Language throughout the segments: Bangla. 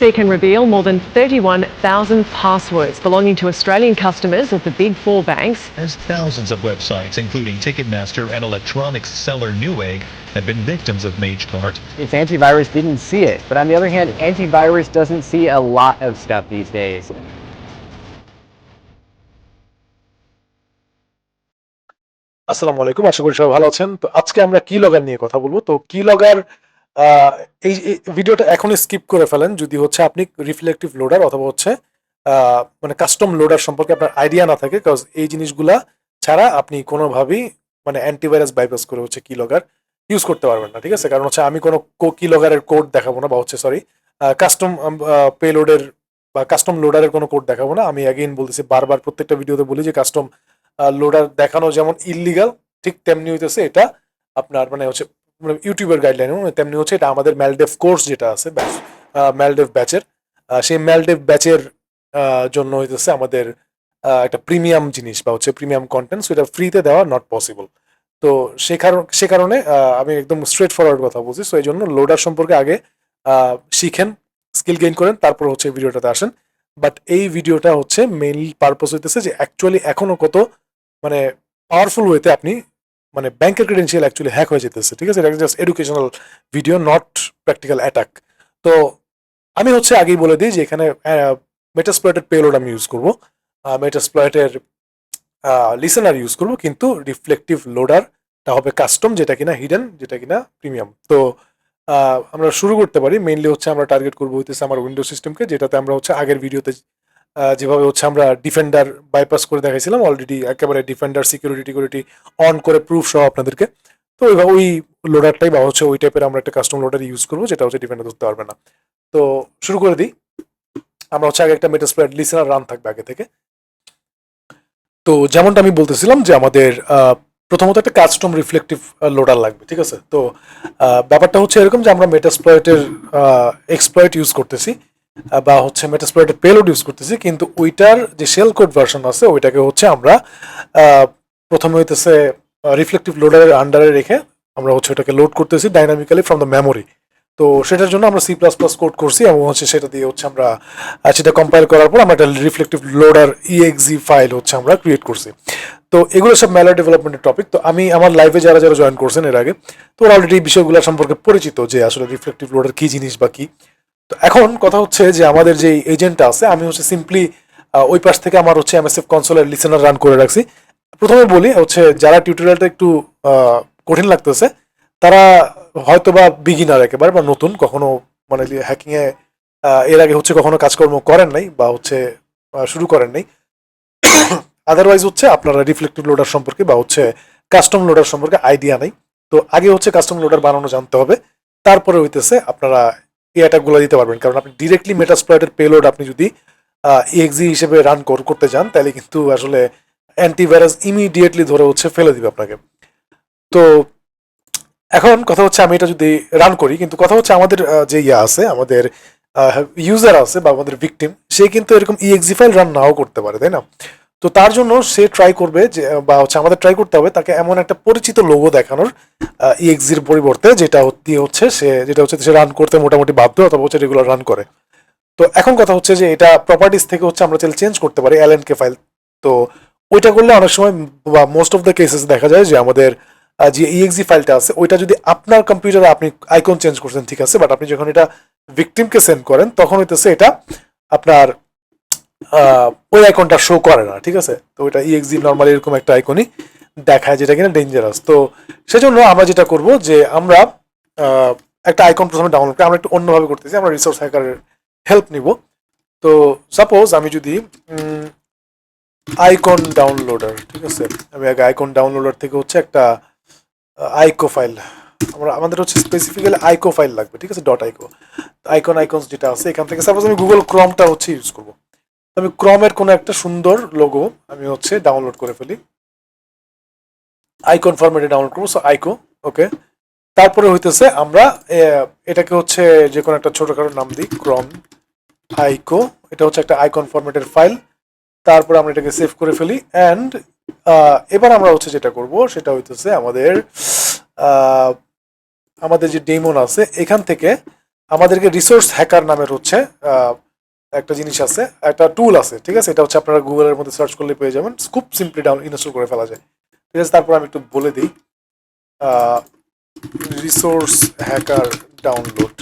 They can reveal more than 31,000 passwords belonging to Australian customers of the big four banks. As thousands of websites, including Ticketmaster and electronics seller Newegg, have been victims of MageCart. Its antivirus didn't see it, but on the other hand, antivirus doesn't see a lot of stuff these days. আসসালামু আলাইকুম, আশা করি সবাই ভালো আছেন। তো আজকে আমরা কিলগার নিয়ে কথা বলবো। তো কিলগার এই ভিডিওটা এখনই স্কিপ করে ফেলেন যদি হচ্ছে আপনি রিফ্লেকটিভ লোডার অথবা হচ্ছে মানে কাস্টম লোডার সম্পর্কে আপনার আইডিয়া না থাকে, বিকজ এই জিনিসগুলা ছাড়া আপনি কোনোভাবেই মানে অ্যান্টিভাইরাস বাইপাস করে হচ্ছে কিলগার ইউজ করতে পারবেন না, ঠিক আছে? কারণ হচ্ছে আমি কোনো কিলগারের কোড দেখাবো না, বা হচ্ছে কাস্টম পেলোডের বা কাস্টম লোডারের কোনো কোড দেখাবো না। আমি অ্যাগেইন বলতেছি, বারবার প্রত্যেকটা ভিডিওতে বলি যে কাস্টম লোডার দেখানো যেমন ইললিগাল, ঠিক তেমনি হইতেছে এটা আপনার মানে হচ্ছে ইউটিউবের গাইডলাইন, তেমনি হচ্ছে এটা আমাদের ম্যালডেভ কোর্স যেটা আছে ম্যালডেভ ব্যাচের, সেই ম্যালডেভ ব্যাচের জন্য হইতেছে আমাদের একটা প্রিমিয়াম জিনিস বা হচ্ছে প্রিমিয়াম কন্টেন্ট, সেটা ফ্রিতে দেওয়া নট পসিবল। তো সে কারণে আমি একদম স্ট্রেট ফরওয়ার্ড কথা বলছি। সো এই জন্য লোডার সম্পর্কে আগে শিখেন, স্কিল গেইন করেন, তারপর হচ্ছে ভিডিওটাতে আসেন। বাট এই ভিডিওটা হচ্ছে মেইনলি পারপাস হইতেছে যে অ্যাকচুয়ালি এখনো কত মানে পাওয়ারফুল ওয়েতে আপনি মানে ব্যাংকের ক্রেডেন্সিয়াল অ্যাকচুয়ালি হ্যাক হয়ে যেতেছে, ঠিক আছে? এটা just educational video, not practical attack. তো আমি হচ্ছে আগেই বলে দিই যে এখানে মেটাসপ্লয়েটেড পেলোড আমি ইউজ করবো, মেটাসপ্লয়েটের লিসেনার ইউজ করবো, কিন্তু রিফ্লেকটিভ লোডারটা হবে কাস্টম, যেটা কিনা হিডেন, যেটা কিনা প্রিমিয়াম। তো আমরা শুরু করতে পারি। মেইনলি হচ্ছে আমরা টার্গেট করবো হইতেছে আমার উইন্ডো সিস্টেমকে, যেটাতে আমরা হচ্ছে আগের ভিডিওতে যেভাবে হচ্ছে আমরা ডিফেন্ডার বাইপাস করে দেখাইছিলাম অলরেডি, একেবারে ডিফেন্ডার সিকিউরিটি অন করে প্রুফ সহ আপনাদেরকে। তো ওই লোডারটাই বা হচ্ছে ওই টাইপের আমরা একটা কাস্টম লোডার ইউজ করবো, যেটা হচ্ছে ডিফেন্ডার ধরতে পারবে না। তো শুরু করে দিই। আমরা হচ্ছে আগে একটা মেটাসপ্লয়েট লিসেনার রান থাকবে আগে থেকে। তো যেমনটা আমি বলতেছিলাম যে আমাদের প্রথমত একটা কাস্টম রিফ্লেকটিভ লোডার লাগবে, ঠিক আছে? তো ব্যাপারটা হচ্ছে এরকম যে আমরা মেটাসপ্লয়েটের এক্সপ্লয়েট ইউজ করতেছি বা হচ্ছে মেটাসপ্লয়েটের পেলোড ইউজ করতেছি, কিন্তু ওইটার যে শেল কোড ভার্সন আছে ওইটাকে হচ্ছে আমরা প্রথমে হইতেছে রিফ্লেকটিভ লোডারের আন্ডারে রেখে আমরা হচ্ছে ওটাকে লোড করতেছি ডাইনামিক্যালি ফ্রম দ্য মেমোরি। তো সেটার জন্য আমরা C++ কোড করছি এবং হচ্ছে সেটা দিয়ে হচ্ছে আমরা সেটা কম্পাইল করার পর আমরা একটা রিফ্লেকটিভ লোডার exe ফাইল হচ্ছে আমরা ক্রিয়েট করছি। তো এগুলো সব ম্যালওয়্যার ডেভেলপমেন্টের টপিক। তো আমি আমার লাইভে যারা জয়েন করছেন এর আগে, তো ওরা অলরেডি এই বিষয়গুলো সম্পর্কে পরিচিত যে আসলে রিফ্লেকটিভ লোডার কি জিনিস বা কি। তো এখন কথা হচ্ছে যে আমাদের যে এজেন্টটা আছে, আমি হচ্ছে সিম্পলি ওই পাশ থেকে আমার হচ্ছে MSF কনসোলের লিসেনার রান করে রাখছি। প্রথমে বলি হচ্ছে যারা টিউটোরিয়ালটা একটু কঠিন লাগতেছে তারা হয়তো বা বিগিনার একেবারে বা নতুন, কখনো মানে হ্যাকিং এ এর আগে হচ্ছে কখনো কাজকর্ম করেন নাই বা হচ্ছে শুরু করেন নাই। আদারওয়াইজ হচ্ছে আপনারা রিফ্লেকটিভ লোডার সম্পর্কে বা হচ্ছে কাস্টম লোডার সম্পর্কে আইডিয়া নাই। তো আগে হচ্ছে কাস্টম লোডার বানানো জানতে হবে, তারপরে হইতেছে আপনারা এই অ্যাটাকগুলো দিতে পারবেন। কারণ আপনি ডিরেক্টলি মেটাসপ্লয়েটের পেলোড আপনি যদি exe হিসেবে রান করতে যান, তাহলে কিন্তু আসলে অ্যান্টিভাইরাস ইমিডিয়েটলি ধরে হচ্ছে ফেলে দিবে আপনাকে। তো এখন কথা হচ্ছে আমি এটা যদি রান করি, কিন্তু কথা হচ্ছে আমাদের যে আছে, আমাদের ইউজার আছে বা আমাদের ভিকটিম, সে কিন্তু এরকম exe ফাইল রান নাও করতে পারে, তাই না? তো তার জন্য সে ট্রাই করবে যে বা হচ্ছে আমাদের ট্রাই করতে হবে তাকে এমন একটা পরিচিত লোগো দেখানোর exe-র পরিবর্তে, যেটা হচ্ছে সে রান করতে মোটামুটি বাধ্য অথবা হচ্ছে রেগুলার রান করে। তো এখন কথা হচ্ছে যে এটা প্রপার্টিস থেকে হচ্ছে আমরা চাইলে চেঞ্জ করতে পারি lnk ফাইল। তো ওইটা করলে অনেক সময় বা মোস্ট অফ দ্য কেসেস দেখা যায় যে আমাদের যে exe ফাইলটা আছে ওইটা যদি আপনার কম্পিউটারে আপনি আইকন চেঞ্জ করছেন, ঠিক আছে, বাট আপনি যখন এটা ভিকটিমকে সেন্ড করেন তখন হইতেছে এটা আপনার ওই আইকনটা শো করে না, ঠিক আছে? তো ওইটা exe নর্মালি এরকম একটা আইকনই দেখায়, যেটা কিনা ডেঞ্জারাস। তো সেজন্য আমরা যেটা করব যে আমরা একটা আইকন প্রথমে ডাউনলোড করি। আমরা একটু অন্যভাবে করতেছি, আমরা রিসোর্স হ্যাকারের হেল্প নিব। তো সাপোজ আমি যদি আইকন ডাউনলোডার, ঠিক আছে, আমি আগে আইকন ডাউনলোডার থেকে হচ্ছে একটা আইকো ফাইল, আমাদের হচ্ছে স্পেসিফিক্যালি আইকো ফাইল লাগবে, ঠিক আছে, .ico আইকনস যেটা আছে এখান থেকে সাপোজ আমি গুগল ক্রমটা হচ্ছে ইউজ করবো। আমি ক্রমের কোনো একটা সুন্দর লোগো আমি হচ্ছে ডাউনলোড করে ফেলি, আইকন ফরম্যাটে ডাউনলোড করবো। সো আইকো, ওকে। তারপরে হইতেছে আমরা এটাকে হচ্ছে যে কোনো একটা ছোটখাটো নাম দিই, ক্রম আইকো। এটা হচ্ছে একটা আইকন ফরম্যাটের ফাইল। তারপরে আমরা এটাকে সেভ করে ফেলি। অ্যান্ড এবার আমরা হচ্ছে যেটা করব সেটা হইতেছে আমাদের যে ডেমন আছে এখান থেকে আমাদেরকে রিসোর্স হ্যাকার নামের হচ্ছে একটা জিনিস আছে, একটা টুল আছে, ঠিক আছে? এটা হচ্ছে আপনারা গুগলের মধ্যে সার্চ করলে পেয়ে যাবেন, খুব সিম্পলি ইনস্টল করে ফেলা যায়, ঠিক আছে? তারপর আমি একটু বলে দিই, রিসোর্স হ্যাকার ডাউনলোড,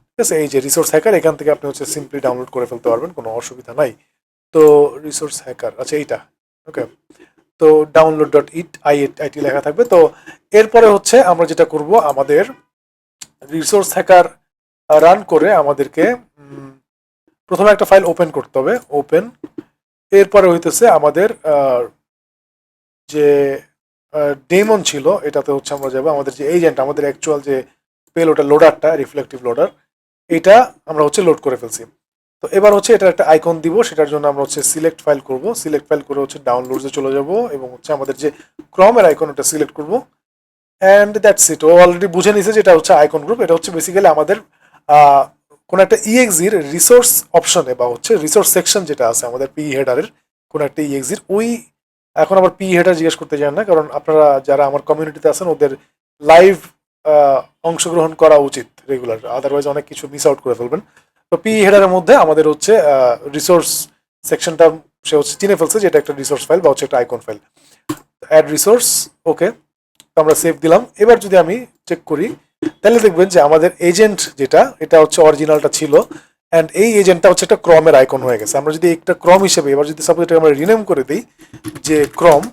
ঠিক আছে? এই যে রিসোর্স হ্যাকার, এখান থেকে আপনি হচ্ছে সিম্পলি ডাউনলোড করে ফেলতে পারবেন, কোনো অসুবিধা নাই। তো রিসোর্স হ্যাকার, আচ্ছা এইটা, ওকে। তো ডাউনলোড ডট আইটি লেখা থাকবে। তো এরপরে হচ্ছে আমরা যেটা করব, আমাদের রিসোর্স হ্যাকার রান করে আমাদেরকে প্রথমে একটা ফাইল ওপেন করতে হবে, ওপেন। এরপরে হইতেছে আমাদের যে ডেমন ছিল এটাতে হচ্ছে আমরা যাবো, আমাদের যে এজেন্ট, আমাদের অ্যাকচুয়াল যে পেলোডার লোডারটা, রিফ্লেকটিভ লোডার, এটা আমরা হচ্ছে লোড করে ফেলছি। তো এবার হচ্ছে এটা একটা আইকন দিব, সেটার জন্য আমরা হচ্ছে সিলেক্ট ফাইল করব, সিলেক্ট ফাইল করে হচ্ছে ডাউনলোডসে চলে যাব এবং হচ্ছে আমাদের যে ক্রমের আইকন ওটা সিলেক্ট করব, অ্যান্ড দ্যাটস ইট। ও অলরেডি বুঝে নিছে যেটা হচ্ছে আইকন গ্রুপ। এটা হচ্ছে বেসিক্যালি আমাদের কোনো একটা ইএক্সির রিসোর্স অপশনে বা হচ্ছে রিসোর্স সেকশন যেটা আছে আমাদের পি হেডারের কোনো একটা ইএক্সির, ওই এখন আবার পি হেডার জিজ্ঞেস করতে চান না, কারণ আপনারা যারা আমার কমিউনিটিতে আছেন ওদের লাইভ অংশগ্রহণ করা উচিত রেগুলার, আদারওয়াইজ অনেক কিছু মিস আউট করে ফেলবেন। তো পি হেডারের মধ্যে আমাদের হচ্ছে রিসোর্স সেকশনটা সে হচ্ছে চিনে ফেলছে যে এটা একটা রিসোর্স ফাইল বা হচ্ছে একটা আইকন ফাইল। অ্যাড রিসোর্স, ওকে, আমরা সেভ দিলাম। এবার যদি আমি চেক করি তাহলে দেখবেন যে আমাদের এজেন্ট যেটা, এটা হচ্ছে অরিজিনালটা ছিল, অ্যান্ড এই এজেন্টটা হচ্ছে একটা ক্রমের আইকন হয়ে গেছে। আমরা যদি একটা ক্রম হিসেবে এবার যদি সাপোজ এটা আমরা রিনেম করে দিই যে ক্রম,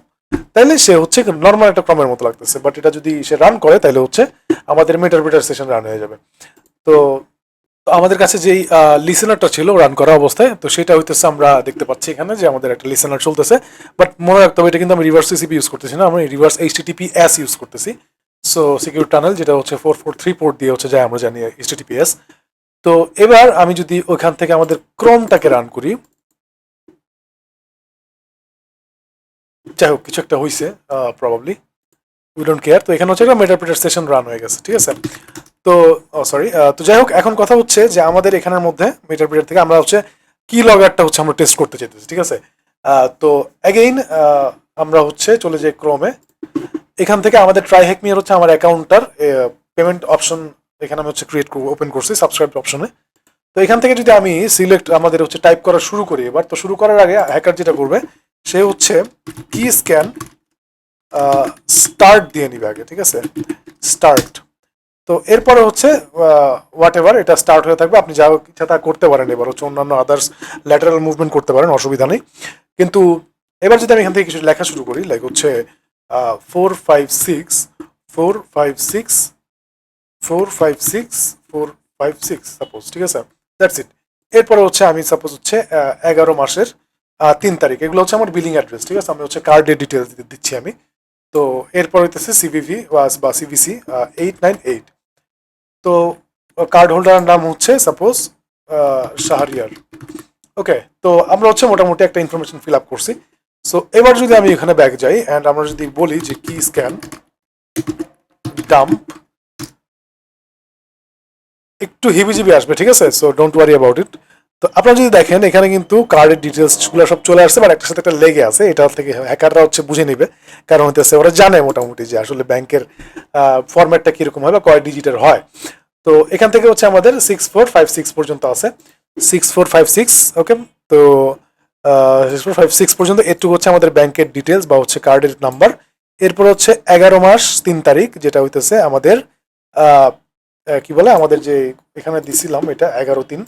তাহলে সে হচ্ছে নর্মাল একটা ক্রমের মতো লাগতেছে, বাট এটা যদি সে রান করে তাহলে হচ্ছে আমাদের মেটারপিটার সেশন রান হয়ে যাবে। তো আমাদের কাছে যেই লিসেনারটা ছিল রান করা অবস্থায়, তো সেটা হইতেছে আমরা দেখতে পাচ্ছি এখানে যে আমাদের একটা লিসেনার চলতেছে, বাট মনে রাখতে হবে এটা কিন্তু আমি রিভার্স সিসিপি ইউজ করতেছি না, আমি রিভার্স এইচটিটিপিএস ইউজ করতেছি। সো সিকিউর টানেল যেটা হচ্ছে 443 পোর্ট দিয়ে হচ্ছে যায়, আমরা জানি এইচটিটিপিএস। তো এবার আমি যদি ওখান থেকে আমাদের ক্রমটাকে রান করি, যাই হোক কিছু একটা হয়েছে প্রবাবলি, উই ডোন্ট কেয়ার। তো এখানে হচ্ছে একটা মেটারপিটার সেশন রান হয়ে গেছে, ঠিক আছে? তো সরি, তো যাই হোক এখন কথা হচ্ছে যে আমাদের এখানের মধ্যে মেটারপিটার থেকে আমরা হচ্ছে কি লগারটা হচ্ছে আমরা টেস্ট করতে চাইতেছি, ঠিক আছে? তো অ্যাগেইন আমরা হচ্ছে চলে যাই ক্রমে, এখান থেকে আমাদের ট্রাই হ্যাক নিয়ে হচ্ছে আমার অ্যাকাউন্টটার পেমেন্ট অপশন এখানে আমি হচ্ছে ক্রিয়েট ওপেন করছি সাবস্ক্রাইব অপশনে। তো এখান থেকে যদি আমি সিলেক্ট আমাদের হচ্ছে টাইপ করা শুরু করি এবার, তো শুরু করার আগে হ্যাকার যেটা করবে সে হচ্ছে কি স্ক্যান স্টার্ট দিয়ে নিবে আগে, ঠিক আছে? স্টার্ট। তো এরপরে হচ্ছে হোয়াট এভার এটা স্টার্ট হয়ে থাকবে, আপনি যা ইচ্ছা তা করতে পারেন, এবার হচ্ছে অন্যান্য আদার্স ল্যাটারাল মুভমেন্ট করতে পারেন, অসুবিধা নেই। কিন্তু এবার যদি আমি এখান থেকে কিছু লেখা শুরু করি, লাইক হচ্ছে 456 456 456 456 সাপোজ, ঠিক আছে? That's it. এরপরে হচ্ছে আমি সাপোজ হচ্ছে 11 মাসের 3 তারিখ, এগুলো হচ্ছে আমার বিলিং অ্যাড্রেস, ঠিক আছে? আমি হচ্ছে কার্ডের ডিটেলস দিচ্ছি আমি। তো এরপর হইতেছে সিভিভি বা সিভিসি 898। তো কার্ড হোল্ডারের নাম হচ্ছে সাপোজ শাহরিয়ার, ওকে। তো আমরা হচ্ছে মোটামুটি একটা ইনফরমেশন ফিল আপ করছি। সো এবার যদি আমি এখানে ব্যাক যাই অ্যান্ড আমরা যদি বলি যে কি স্ক্যান ডাম্প, একটু হিবিজিবি আসবে, ঠিক আছে? So don't worry about it. তো আপনারা যদি দেখেন এখানে কিন্তু কার্ডের ডিটেলসগুলো সব চলে আসছে, বাট একটার সাথে একটা লেগে আছে, এটা থেকে হ্যাকাররা হচ্ছে বুঝে নিবে, কারণ হইতেছে ওরা জানে মোটামুটি যে আসলে ব্যাংকের ফরম্যাটটা কিরকম হয় বা কয় ডিজিটের হয়। তো এখান থেকে হচ্ছে আমাদের 6456 পর্যন্ত আছে, 6456, ওকে। তো 6456 পর্যন্ত এটুকু হচ্ছে আমাদের ব্যাংকের ডিটেলস বা হচ্ছে কার্ডের নাম্বার। এরপর হচ্ছে 11 মাস 3 তারিখ, যেটা হইতেছে আমাদের কি বলে আমাদের যে এখানে দিছিলাম এটা 11/3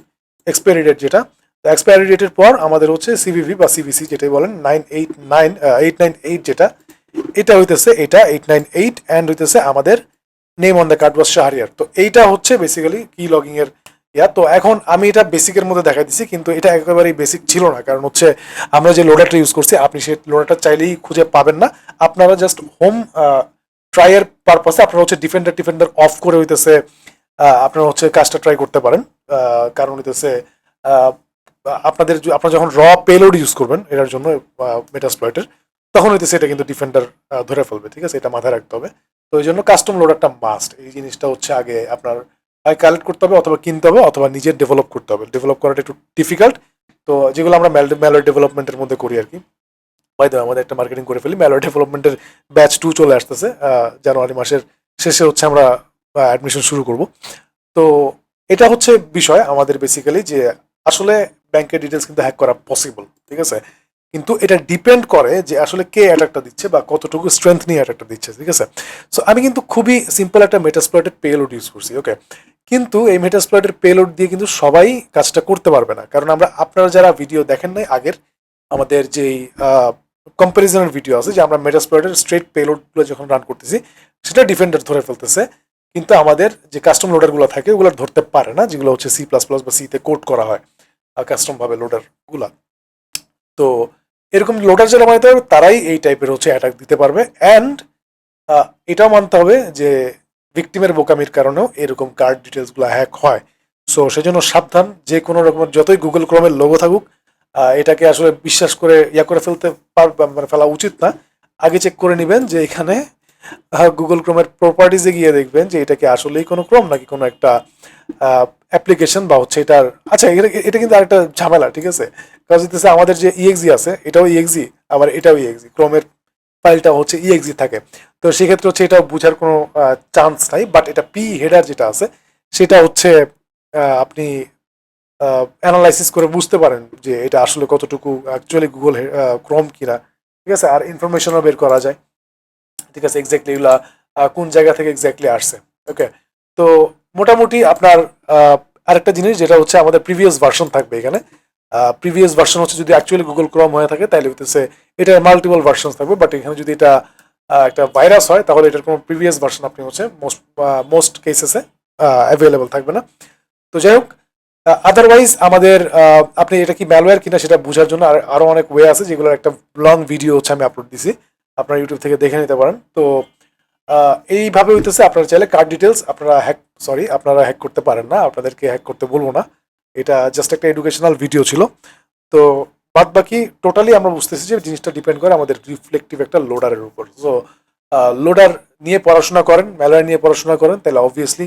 এক্সপায়ারি ডেট, যেটা এক্সপায়ারি ডেটের পর আমাদের হচ্ছে সিভিভি বা সিভিসি যেটাই বলেন 898 যেটা, এটা হইতেছে এটা 898 অ্যান্ড হইতেছে আমাদের নেম অন দ্য কার্ড ওয়াজ শাহরিয়ার। তো এইটা হচ্ছে বেসিক্যালি কি লগিং এর ইয়া। তো এখন আমি এটা বেসিকের মধ্যে দেখাই দিচ্ছি, কিন্তু এটা একেবারেই বেসিক ছিল না, কারণ হচ্ছে আমরা যে লোডারটা ইউজ করছি আপনি সেই লোডারটা চাইলেই খুঁজে পাবেন না। আপনারা জাস্ট হোম ট্রাইয়ের পারপাসে আপনারা হচ্ছে ডিফেন্ডার অফ করে হইতেছে আপনারা হচ্ছে কাজটা ট্রাই করতে পারেন, কারণ হইতেছে আপনারা যখন র পেলোড ইউজ করবেন এটার জন্য মেটাসপ্লয়েটের, তখন হইতেছে এটা কিন্তু ডিফেন্ডার ধরে ফেলবে, ঠিক আছে? এটা মাথায় রাখতে হবে। তো এই জন্য কাস্টম লোডারটা মাস্ট, এই জিনিসটা হচ্ছে আগে আপনার হয় কালেক্ট করতে হবে অথবা কিনতে হবে অথবা নিজের ডেভেলপ করতে হবে। ডেভেলপ করাটা একটু ডিফিকাল্ট, তো যেগুলো আমরা ম্যালওয়্যার ডেভেলপমেন্টের মধ্যে করি আর কি। বাই দ্য ওয়ে আমাদের একটা মার্কেটিং করে ফেলি, ম্যালওয়্যার ডেভেলপমেন্টের ব্যাচ 2 চলে আসতেছে, জানুয়ারি মাসের শেষে হচ্ছে আমরা অ্যাডমিশন শুরু করব। তো এটা হচ্ছে বিষয় আমাদের বেসিক্যালি যে আসলে ব্যাংকের ডিটেলস কিন্তু হ্যাক করা পসিবল, ঠিক আছে, কিন্তু এটা ডিপেন্ড করে যে আসলে কে অ্যাটাকটা দিচ্ছে বা কতটুকু স্ট্রেংথ নিয়ে অ্যাটাকটা দিচ্ছে, ঠিক আছে। সো আমি কিন্তু খুবই সিম্পল একটা মেটাসপ্লয়েটেড পেলোড ইউজ করছি, ওকে। কিন্তু এই মেটাসপ্লয়েটেড পেলোড দিয়ে কিন্তু সবাই কাজটা করতে পারবে না, কারণ আপনারা যারা ভিডিও দেখেন নাই আগের আমাদের যেই কম্পারিজনের ভিডিও আছে যে আমরা মেটাসপ্লয়েটের স্ট্রেট পেলোডগুলো যখন রান করতেছি সেটা ডিফেন্ডার ধরে ফেলতেছে, কিন্তু আমাদের যে কাস্টম লোডারগুলো থাকে ওগুলো ধরতে পারে না, যেগুলো হচ্ছে সি প্লাস প্লাস বা সিতে কোড করা হয় কাস্টম ভাবে লোডারগুলা। তো এরকম লোডার যারা বানাতে পারবে তারাই এই টাইপের হচ্ছে অ্যাটাক দিতে পারবে। অ্যান্ড এটাও মানতে হবে যে ভিকটিমের বোকামির কারণেও এরকম কার্ড ডিটেলসগুলো হ্যাক হয়। সো সেজন্য সাবধান, যে কোনো রকমের যতই গুগল ক্রোমের লোগো থাকুক এটাকে আসলে বিশ্বাস করে করে ফেলতে মানে ফেলা উচিত না। আগে চেক করে নেবেন যে এখানে গুগল ক্রোমের প্রপার্টিজে গিয়ে দেখবেন যে এটা কি আসলেই কোনো ক্রোম নাকি কোনো একটা অ্যাপ্লিকেশন বা হচ্ছে এটার, আচ্ছা এটা কিন্তু আরেকটা ঝামেলা, ঠিক আছে, কারণ হচ্ছে আমাদের যে ইএক্সি আছে এটাও ইএক্সি, আবার এটাও ইএক্সি, ক্রোমের ফাইলটা হচ্ছে ইএক্সি থাকে। তো সেক্ষেত্রে হচ্ছে এটা বোঝার কোনো চান্স নাই, বাট এটা পি হেডার যেটা আছে সেটা হচ্ছে আপনি অ্যানালাইসিস করে বুঝতে পারেন যে এটা আসলে কতটুকু অ্যাকচুয়ালি গুগল ক্রোম কিনা, ঠিক আছে। আর ইনফরমেশনও বের করা যায়, ঠিক আছে, এক্স্যাক্টলি এগুলা কোন জায়গা থেকে এক্স্যাক্টলি আসছে, ওকে। তো মোটামুটি আপনার আরেকটা জিনিস যেটা হচ্ছে আমাদের প্রিভিয়াস ভার্সন থাকবে এখানে। প্রিভিয়াস ভার্সন হচ্ছে যদি অ্যাকচুয়ালি গুগল ক্রোম হয়ে থাকে তাহলে হচ্ছে এটার মাল্টিপল ভার্সন থাকবে, বাট এখানে যদি এটা একটা ভাইরাস হয় তাহলে এটার কোনো প্রিভিয়াস ভার্সন আপনি হচ্ছে মোস্ট কেসেসে অ্যাভেলেবল থাকবে না। তো যাই হোক, আদারওয়াইজ আমাদের আপনি এটা কি ম্যালওয়্যার কিনা সেটা বোঝার জন্য আরো অনেক ওয়ে আছে, যেগুলোর একটা লং ভিডিও হচ্ছে আমি আপলোড দিছি, আপনারা ইউটিউব থেকে দেখে নিতে পারেন। তো এইভাবে হইতেছে আপনারা চাইলে কার্ড ডিটেলস আপনারা হ্যাক করতে পারেন না, আপনাদেরকে হ্যাক করতে বলবো না, এটা জাস্ট একটা এডুকেশনাল ভিডিও ছিল। তো বাদ বাকি টোটালি আমরা বুঝতেছি যে জিনিসটা ডিপেন্ড করে আমাদের রিফ্লেকটিভ একটা লোডারের উপর। সো লোডার নিয়ে পড়াশোনা করেন, ম্যালওয়্যার নিয়ে পড়াশোনা করেন, তাহলে অবভিয়াসলি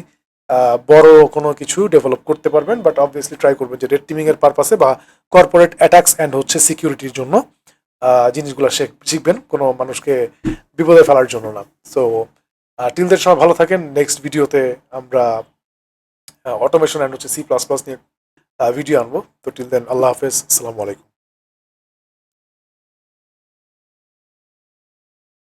বড় কোনো কিছু ডেভেলপ করতে পারবেন, বাট অবভিয়াসলি ট্রাই করবেন যে রেড টিমিং এর পারপাসে বা কর্পোরেট অ্যাটাকস অ্যান্ড হচ্ছে সিকিউরিটির জন্য জিনিসগুলো শিখবেন, কোনো মানুষকে বিপদে ফেলার জন্য না। সো টিল দেন সময় ভালো থাকেন। নেক্সট ভিডিওতে আমরা অটোমেশন অ্যান্ড হচ্ছে সি প্লাস প্লাস নিয়ে ভিডিও আনবো। তো টিল দেন আল্লাহ হাফেজ, আসসালামু আলাইকুম।